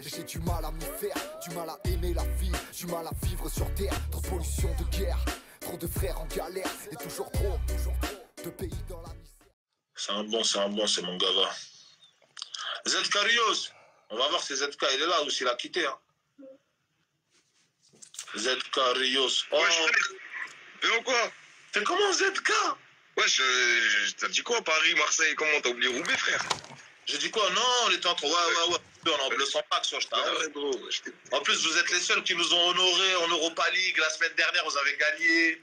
J'ai du mal à m'y faire, du mal à aimer la vie, du mal à vivre sur terre. Trop de pollution, de guerre, trop de frères en galère. Et toujours trop de pays dans la misère. C'est mon gars. ZK Rios, on va voir si ZK il est là ou s'il a quitté. Hein. ZK Rios. Oh. Ouais, quoi? T'es comment ZK? Ouais, t'as dit quoi, Paris, Marseille, comment t'as oublié Roubaix, frère? J'ai dit quoi? Non, on était entre. Ouais. On est en bleu sans pack, je t'avoue. En plus, vous êtes les seuls qui nous ont honorés en Europa League. La semaine dernière, vous avez gagné.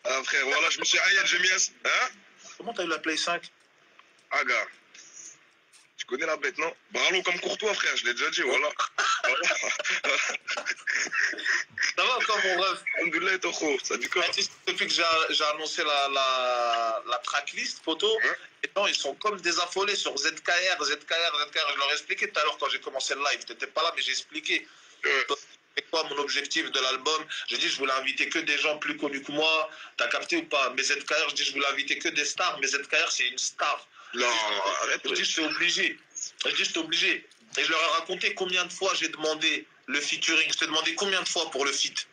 Ah, frère, voilà, je me suis Ayad, j'ai mis un. Hein? Comment t'as eu la Play 5? Ah, gars. Tu connais la bête, non? Bravo comme Courtois, frère, je l'ai déjà dit, voilà. Ça va encore, mon ref? Alhamdoulilah, Toho, ça dit quoi? Depuis que j'ai annoncé la tracklist, photo, et non, ils sont comme des affolés sur ZKR. Je leur ai expliqué tout à l'heure quand j'ai commencé le live. T'étais pas là, mais j'ai expliqué. C'est quoi mon objectif de l'album? J'ai dit je voulais inviter que des gens plus connus que moi. T'as capté ou pas? Mais ZKR, je dis je voulais inviter que des stars. Mais ZKR, c'est une star. Non, arrête. Je dis j'étais obligé. Et je leur ai raconté combien de fois j'ai demandé le featuring. Je t'ai demandé combien de fois pour le feat.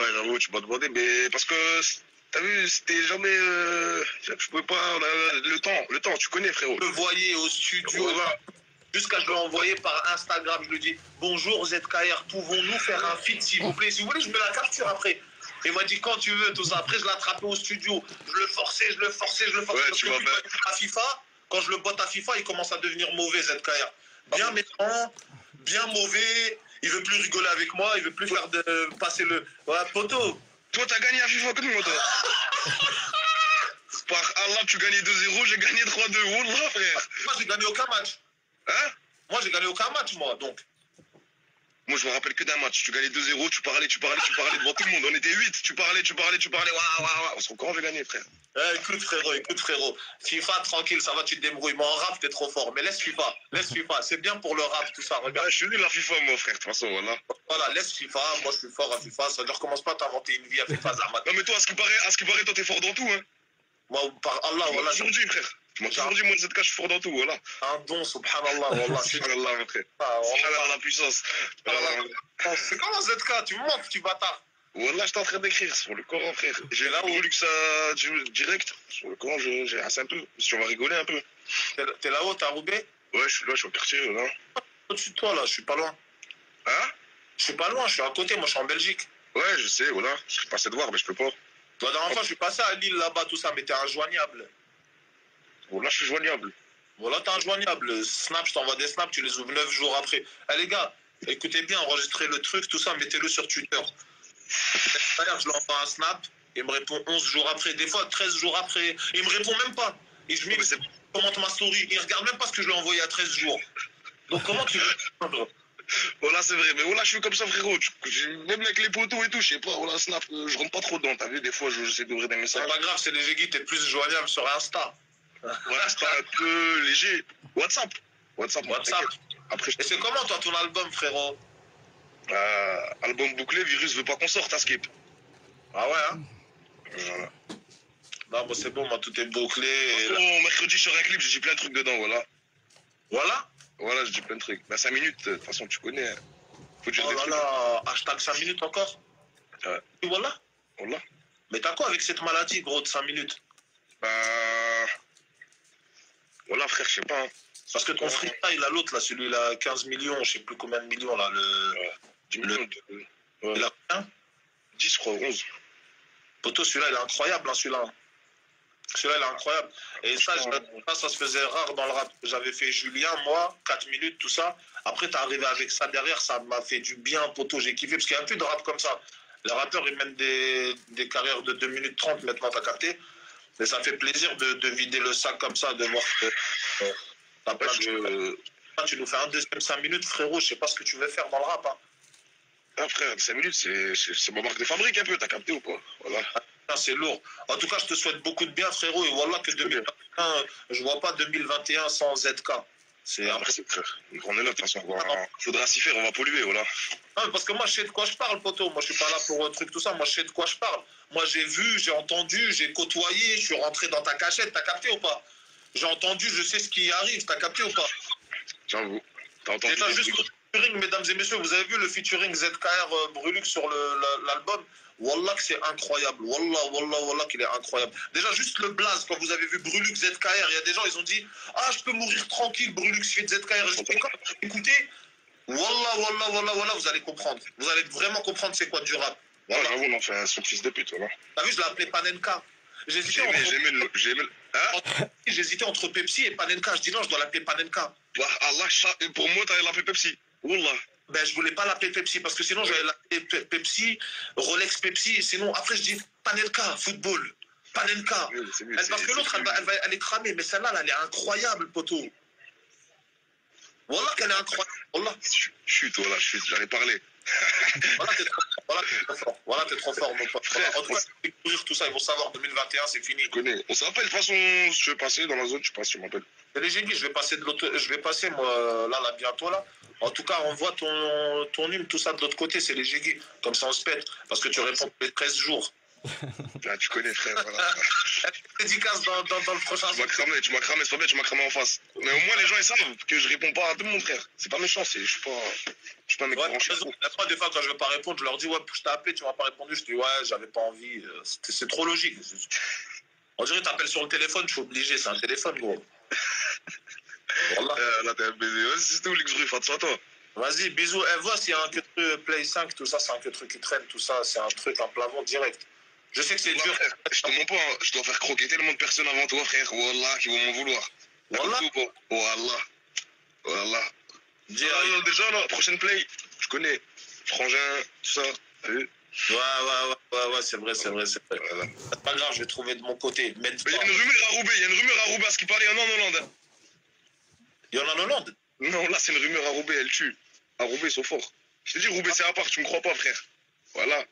Ouais, j'avoue, tu m'as demandé, mais parce que t'as vu, c'était jamais. Je pouvais pas. Le temps, tu connais, frérot. Je le voyais au studio. Voilà. Jusqu'à je l'ai envoyé par Instagram. Je lui dis bonjour ZKR, pouvons-nous faire un feat s'il vous plaît? Si vous voulez, je mets la capture après. Il m'a dit quand tu veux, tout ça. Après, je l'ai attrapé au studio. Je le forçais. Ouais, parce que à FIFA, quand je le botte à FIFA, il commence à devenir mauvais, ZKR. Bien méchant, bien mauvais. Il veut plus rigoler avec moi. Il veut plus faire de passer le. Voilà, poteau. Toi, t'as gagné à FIFA comme moi, toi. Par Allah, tu gagnais 2-0, j'ai gagné 3-2. Wallah, frère. Moi, j'ai gagné aucun match. Hein? Moi, j'ai gagné aucun match, moi, donc. Moi, je me rappelle que d'un match. Tu gagnais 2-0, tu parlais devant tout le monde. On était 8, tu parlais. Waouh. On se quand j'ai gagné, frère. Écoute, frérot. FIFA, tranquille, ça va, tu te débrouilles. Mais en rap, t'es trop fort. Mais laisse FIFA. C'est bien pour le rap, tout ça. Regarde. Ouais, je suis nul à FIFA, moi, frère, de toute façon, voilà. Voilà, laisse FIFA. Moi, je suis fort à FIFA. Ça ne recommence pas à t'inventer une vie à FIFA, Zahmat. Non, mais toi, à ce qui paraît, toi, t'es fort dans tout, hein. Moi, par Allah, voilà. Aujourd'hui, frère. Tu m'as toujours dit, moi, ZK, je suis fort dans tout, voilà. Un don, subhanallah, wallah. Subhanallah, mon frère. Subhanallah, la puissance. C'est comment ZK? Tu me manques, tu bâtard. Wallah, j'étais en train d'écrire sur le Coran, frère. J'ai là voulu que ça direct. Sur le Coran, j'ai assez un peu. Si on va rigoler un peu. T'es là-haut, t'es à Roubaix? Ouais, je suis là, je suis au quartier, là. Au-dessus de toi, là, je suis pas loin. Hein? Je suis pas loin, je suis à côté, moi, je suis en Belgique. Ouais, je sais, voilà. Je serais passé de voir, mais je peux pas. La dernière fois, je suis passé à Lille, là-bas, tout ça, mais t'es injoignable. Bon, là, je suis joignable. Voilà, t'es injoignable. Snap, je t'envoie des snaps, tu les ouvres 9 jours après. Eh les gars, écoutez bien, enregistrez le truc, tout ça, mettez-le sur Twitter. D'ailleurs, je lui envoie un snap, il me répond 11 jours après, des fois 13 jours après. Il me répond même pas. Et je commente ma story. Il regarde même pas ce que je lui ai envoyé à 13 jours. Donc comment tu veux... Voilà, c'est vrai, mais voilà, je suis comme ça, frérot. Même avec les poteaux et tout, je sais pas, voilà, Snap, je rentre pas trop dedans. T'as vu, des fois, j'essaie d'ouvrir des messages. C'est pas grave, c'est léger, t'es plus joignable sur Insta. Voilà, c'est un peu léger. WhatsApp. Après, et c'est comment, toi, ton album, frérot? Album bouclé, Virus veut pas qu'on sorte, à Skip. Ah ouais, hein? Voilà. Non, bon, c'est bon, moi, tout est bouclé. Bon, mercredi, je sors un clip, j'ai dit plein de trucs dedans, voilà. Voilà, j'ai dit plein de trucs. Bah, 5 minutes, de toute façon, tu connais. Faut dire des trucs. Hashtag 5 minutes encore? Ouais. Et voilà. Mais t'as quoi avec cette maladie, gros, de 5 minutes? Voilà, frère, je sais pas. Hein. Parce que ton freestyle, là, l'autre, là, celui-là, 15 millions, je sais plus combien de millions, là, le... 10 millions Il a combien? 10, je crois, 11. Poto, celui-là, il est incroyable, hein, celui-là. Celui-là, il est incroyable. Et ça se faisait rare dans le rap. J'avais fait Julien, moi, 4 minutes, tout ça. Après, t'es arrivé avec ça derrière, ça m'a fait du bien, poto, j'ai kiffé. Parce qu'il n'y a plus de rap comme ça. Les rappeurs, ils mènent des carrières de 2 minutes 30, maintenant, t'as capté. Et ça fait plaisir de vider le sac comme ça, de voir que t'as plein de... Tu nous fais un deuxième 5 minutes, frérot, je sais pas ce que tu veux faire dans le rap. Hein. Ah, frère, 5 minutes, c'est ma marque de fabrique un peu, t'as capté ou pas? Voilà. C'est lourd. En tout cas, je te souhaite beaucoup de bien, frérot. Et voilà que 2021, je vois pas 2021 sans ZK. C'est merci, frère. On est là, de toute façon. Faudra s'y faire, on va polluer, voilà. Non, parce que moi, je sais de quoi je parle, poto. Moi, je suis pas là pour un truc, tout ça. Moi, je sais de quoi je parle. Moi, j'ai vu, j'ai entendu, j'ai côtoyé, je suis rentré dans ta cachette. T'as capté ou pas? J'ai entendu, je sais ce qui arrive. T'as capté ou pas? J'avoue. T'as entendu Déjà, des juste trucs. le featuring, mesdames et messieurs, vous avez vu le featuring ZKR Brulux sur l'album? Wallah que c'est incroyable. Wallah qu'il est incroyable. Déjà, juste le blaze, quand vous avez vu Brulux ZKR, il y a des gens, ils ont dit ah, je peux mourir tranquille, Brulux fait ZKR. J'ai dit, quand écoutez, Wallah, vous allez comprendre. Vous allez vraiment comprendre c'est quoi du rap. Ouais, Voilà. j'avoue, on en fait un son de fils de pute, voilà. T'as vu, je l'ai appelé Panenka. J'hésitais J'ai aimé le. Hein? J'hésitais entre Pepsi et Panenka. Je dis non, je dois l'appeler Panenka. Bah, Allah, pour moi, t'as l'appelé Pepsi. Wallah. Ben, je voulais pas l'appeler Pepsi parce que sinon j'allais l'appeler Pepsi, Rolex Pepsi. Et sinon, après, je dis Panenka, football. Panenka. Oui, c'est mieux, Parce que l'autre, elle est cramée. Mais celle-là, elle est incroyable, poteau. Voilà qu'elle est incroyable. Voilà. Chut, voilà, chut, j'allais parler. Voilà, t'es trop fort. Voilà, t'es trop fort, mon pote. Frère, En tout cas, découvrir tout ça, ils vont savoir 2021, c'est fini. Je connais. On s'appelle, de toute façon, si tu veux passer dans la zone, tu passes, tu m'appelles. C'est les génies, je vais passer, moi, là, bientôt, là. En tout cas, on voit ton hymne, tout ça de l'autre côté, c'est les génies. Comme ça, on se pète. Parce que tu réponds tous les 13 jours. Là, tu connais, frère, voilà. Dédicace dans le prochain Tu m'as cramé, c'est pas bien, tu m'as cramé en face. Mais au moins, les gens, ils savent que je réponds pas à tout le monde, frère. C'est pas méchant, je suis pas un mec Ouais, branché. des fois, quand je veux pas répondre, je leur dis, ouais, je t'ai appelé, tu m'as pas répondu. Je dis, ouais, j'avais pas envie. C'est trop logique. On dirait, t'appelles sur le téléphone, je suis obligé, c'est un téléphone, gros. Voilà. Là, t'es un baiser. Vas-y, c'est tout, Lix Ruf, à toi. Vas-y, bisous. Vois s'il y a un que truc Play 5, tout ça, c'est un que truc qui traîne, tout ça, c'est un truc, un plafond direct. Je sais que c'est dur. Frère, je te mens pas, hein. Je dois faire croquer tellement de personnes avant toi, frère. Wallah, qui vont m'en vouloir. Wallah. Wallah. Dis, Déjà, là, prochaine play, je connais. Frangin, tout ça. T'as vu? Ouais, c'est vrai. Voilà. C'est pas grave, je vais trouver de mon côté. Mais Il y a une rumeur à Roubaix, à ce qui parlait, il y en a en Hollande. il y en a en Hollande. Non, là, c'est une rumeur à Roubaix, elle tue. À Roubaix, ils sont forts. Je te dis, Roubaix, c'est à part, tu me crois pas, frère. Voilà.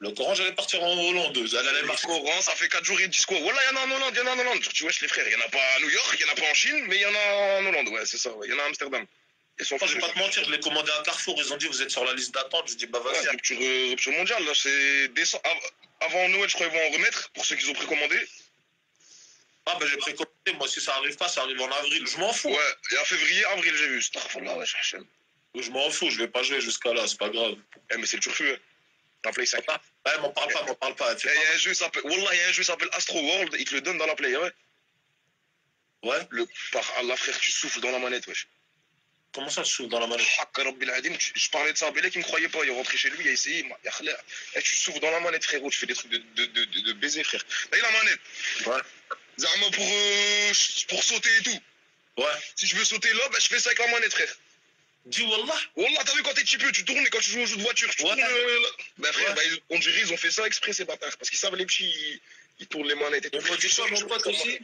Le Coran, j'allais partir en Hollande. J'allais Le marcher. Coran, ça fait 4 jours, ils disent quoi? Voilà, il y en a en Hollande, Tu wesh, les frères, il y en a pas à New York, il y en a pas en Chine, mais il y en a en Hollande, ouais, c'est ça, ouais. Il y en a à Amsterdam. Ils sont Moi, je forts. vais pas te mentir, je l'ai commandé à Carrefour. Ils ont dit, vous êtes sur la liste d'attente. Je dis, bah vas-y. Ouais, rupture mondiale, là, c'est décembre. Avant Noël, je crois qu'ils vont en remettre, pour ceux qui ont précommandé. Ah, ben j'ai précommandé. Moi, si ça arrive pas, ça arrive en avril. Je m'en fous. Ouais, et en février, avril, j'ai vu. Là, ouais, j'achète. Je m'en fous. Je vais pas jouer jusqu'à là. C'est pas grave. Eh, mais c'est le turfu, hein. Dans Play 5. Ouais, m'en parle pas. Il y a un jeu qui s'appelle Astro World, il te le donne dans la Play, ouais. Ouais. Par Allah, frère, tu souffles dans la manette, wesh. Comment ça, tu souffles dans la manette? Je parlais de ça à Bélé qui me croyait pas. Il est rentré chez lui, il a essayé. Tu souffles dans la manette, frérot. Tu fais des trucs de baiser, frère. Là, il a la manette. Ouais. Zama pour sauter et tout. Ouais. Si je veux sauter là, je fais ça avec la manette, frère. Dis Wallah. Wallah, t'as vu quand t'es petit peu, tu tournes et quand tu joues aux jeux de voiture, tu Ouais. tournes. Frère, Ouais. on dirait ils ont fait ça exprès, ces bâtards. Parce qu'ils savent, les petits, ils tournent les manettes et tout. On dit quoi, mon pote aussi?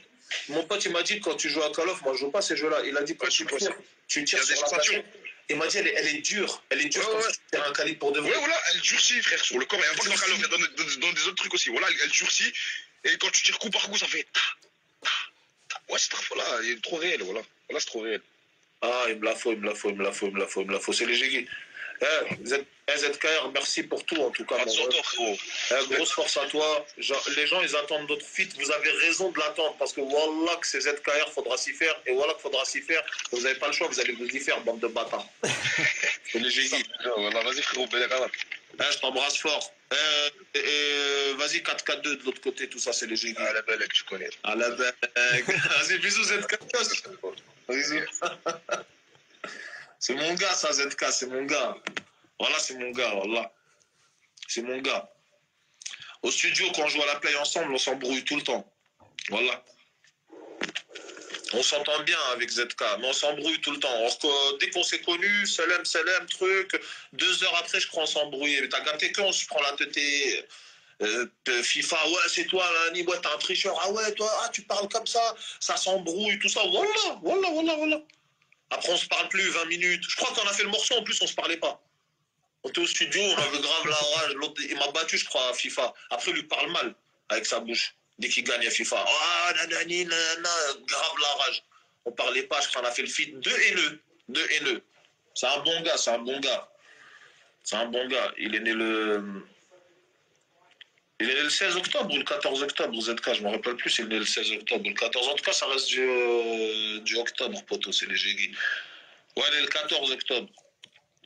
Mon pote, il m'a dit quand tu joues à Call of, moi je joue pas ces jeux-là. Il a dit quand tu tires Il y sur a des la sensations. gâchette. Il m'a dit elle est dure. Elle est dure Ouais, comme ouais. si tu tires un calibre pour de vrai. Ouais, voilà, elle durcit, frère, sur le corps. Il y a pas que dans Call of, il y a dans des autres trucs aussi. Voilà, elle durcit. Et quand tu tires coup par coup, ça fait ta. Ouais, c'est trop, voilà, il est trop réel, voilà. Voilà, c'est trop réel. Ah, il me la faut. C'est les géguis. ZKR, merci pour tout en tout cas. Pas de mon sortir, ref. frérot. Grosse force à toi. Les gens, ils attendent d'autres feats. Vous avez raison de l'attendre parce que Wallah que c'est ZKR, faudra s'y faire. Et voilà qu'il faudra s'y faire. Vous n'avez pas le choix, vous allez vous y faire, bande de bâtards. C'est les géguis. Voilà, vas-y, frérot, belle école. Je t'embrasse fort. Vas-y, 4-4-2 de l'autre côté, tout ça, c'est les géguis. Ah, la belle, tu connais. À la belle. Vas-y, bisous, ZK. Bisous. C'est mon gars, ça, ZK, c'est mon gars. Voilà, c'est mon gars, voilà. C'est mon gars. Au studio, quand on joue à la play ensemble, on s'embrouille tout le temps. Voilà. On s'entend bien avec ZK, mais on s'embrouille tout le temps. Dès qu'on s'est connus, Selem, truc, 2 heures après, je crois, on s'embrouille. T'as gâté quand on se prend la tête FIFA, ouais, c'est toi, Lani, ouais, t'es un tricheur. Ah ouais, toi, tu parles comme ça s'embrouille, tout ça. Voilà. Après, on se parle plus 20 minutes. Je crois qu'on a fait le morceau, en plus, on se parlait pas. On était au studio, on avait grave la rage. L'autre, il m'a battu, je crois, à FIFA. Après, il lui parle mal avec sa bouche. Dès qu'il gagne à FIFA. Ah, nanani, nanana, grave la rage. On parlait pas, je crois, on a fait le feat. Deux haineux. C'est un bon gars. Il est né le 16 octobre ou le 14 octobre, ZK, je me rappelle plus, il est né le 16 octobre ou le 14. En tout cas, ça reste du octobre, poteau, c'est les géguis. Ouais, elle est le 14 octobre.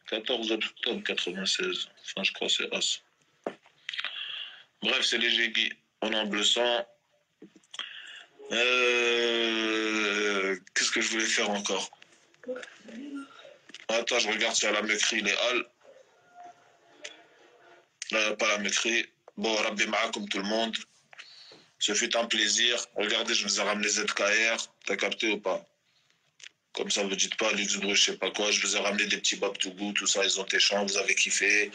14 octobre 96. Enfin, je crois que c'est As. Bref, c'est les Jégui. On est en bleu sang. Qu'est-ce que je voulais faire encore? Attends, je regarde si elle a m'écrit les halles. Pas la m'écrit. Bon, Rabbi Ma'a comme tout le monde. Ce fut un plaisir. Regardez, je vous ai ramené ZKR. T'as capté ou pas? Comme ça, vous dites pas, Luxembourg, je sais pas quoi. Je vous ai ramené des petits Bob to go, tout ça. Ils ont été chants, vous avez kiffé.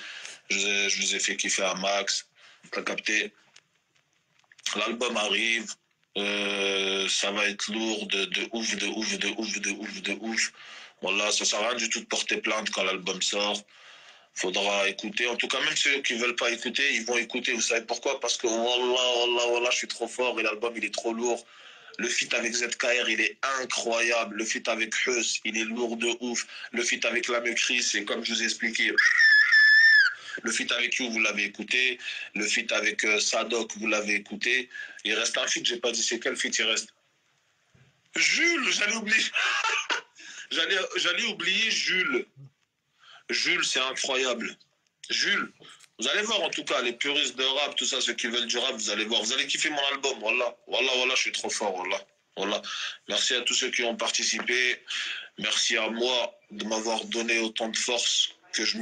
Je vous ai fait kiffer à max. T'as capté? L'album arrive. Ça va être lourd de ouf, de ouf, de ouf, de ouf, de ouf. Voilà, ça sert à rien du tout de porter plainte quand l'album sort. Faudra écouter. En tout cas, même ceux qui veulent pas écouter, ils vont écouter. Vous savez pourquoi? Parce que wallah, je suis trop fort et l'album il est trop lourd. Le feat avec ZKR, il est incroyable. Le feat avec Heus, il est lourd de ouf. Le feat avec La Mecris, c'est comme je vous ai expliqué. Le feat avec You, vous l'avez écouté. Le feat avec Sadok, vous l'avez écouté. Il reste un feat, j'ai pas dit c'est quel feat il reste. Jules, j'allais oublier. J'allais oublier Jules. Jules, c'est incroyable. Jules, vous allez voir en tout cas, les puristes de rap, tout ça, ceux qui veulent du rap, vous allez voir. Vous allez kiffer mon album, voilà. Voilà, je suis trop fort, voilà. Merci à tous ceux qui ont participé. Merci à moi de m'avoir donné autant de force que je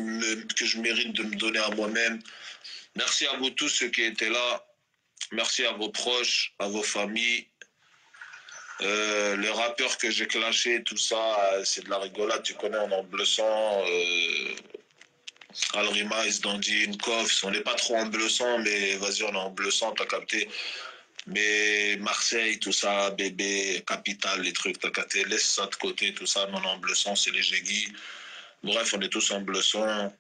mérite de me donner à moi-même. Merci à vous tous ceux qui étaient là. Merci à vos proches, à vos familles. Les rappeurs que j'ai clashés, tout ça, c'est de la rigolade. Tu connais, on est en bleu sang. Alrima, Isdandine, Kof, on n'est pas trop en bleu sang, mais vas-y, on est en bleu sang, t'as capté. Mais Marseille, tout ça, bébé, capitale, les trucs, t'as capté. Laisse ça de côté, tout ça, non, en bleu sang, c'est les Jégui. Bref, on est tous en bleu sang.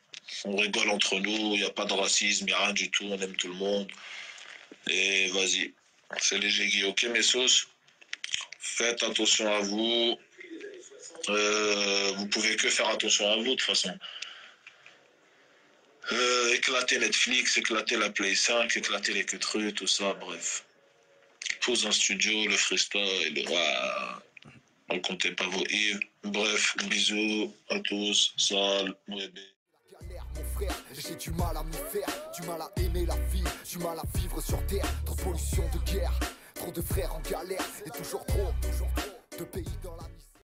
On rigole entre nous, il n'y a pas de racisme, il n'y a rien du tout, on aime tout le monde. Et vas-y, c'est les Jégui, ok, mes sauces? Faites attention à vous. Vous pouvez que faire attention à vous, de toute façon. Éclater Netflix, éclater la Play 5, éclater les queutrues, tout ça, bref. Pose en studio, le freestyle, ne comptez pas vos Yves. Bref, bisous à tous, salut, bébé. Mon frère, j'ai du mal à m'y faire, du mal à aimer la vie, du mal à vivre sur terre, trop de pollution de guerre, trop de frères en galère, et toujours trop de pays dans la